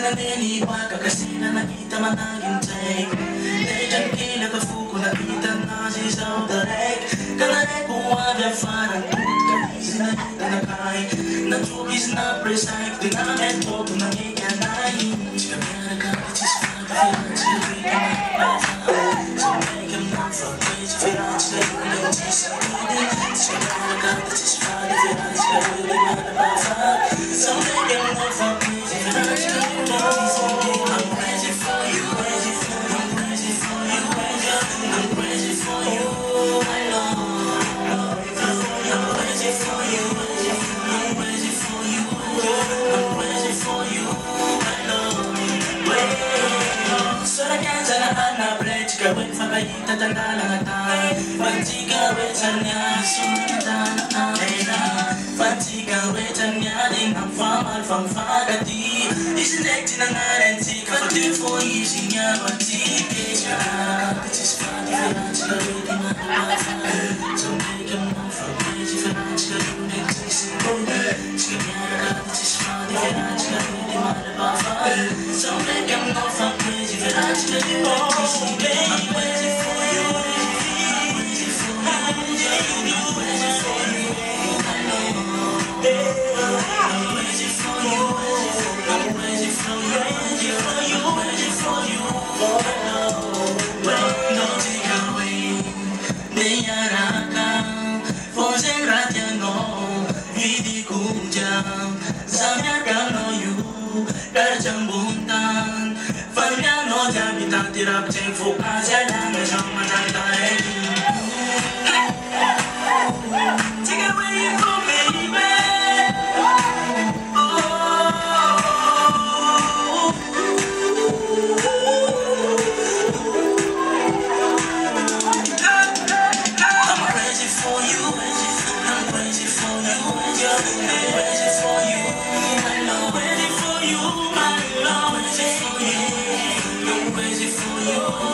naniniwag ka kasi na nakita man ang intake. Dahil kila ka fuko nakita na si Saudarek. Kanarek buwa vya farang tut kasi nakita na kay na chubis na preside dinamet po to nang ikanay. Siya meron ka itis fagafin siya wika makapasa. So make him not for crazy feelings siya yung itis pwede. Siya meron ka itis fagafin siya wika makapasa. So make him not for crazy feelings siya yung itis pwede. I'm crazy for you, crazy for you, crazy for you, I'm crazy for you, I know. I'm crazy for you, I'm crazy for you, I'm crazy for you, I know. Sorakan sa nahanap, let's go with Fagayita Tangalangatay. Pagsigawin niya, sundan ang ina. Pagsigawin niya, din ang famal fagati. Isinekti na nga rin si kapatid for easy niya magsigay siya. This is funny, financial, really matapafay. So make him know for crazy financial, you need to see it. This is funny, financial, really matapafay. So make him know for crazy financial, you need to see it. I'm crazy for you, I'm crazy for you, I'm crazy for you, I know. I'm crazy for you, I'm crazy for you, I'm crazy for you, I know. No take away, niyarakan, forsen ratyano, hindi kujang, samyakan no yu, karjang buntan, fanyano jabitang tirap ceng fukaja lang na siyang matantay. Take away from me, baby. I'm crazy for you, I'm crazy for you, I'm crazy for you, I know. Crazy for you, my love, crazy for you, I'm crazy for you.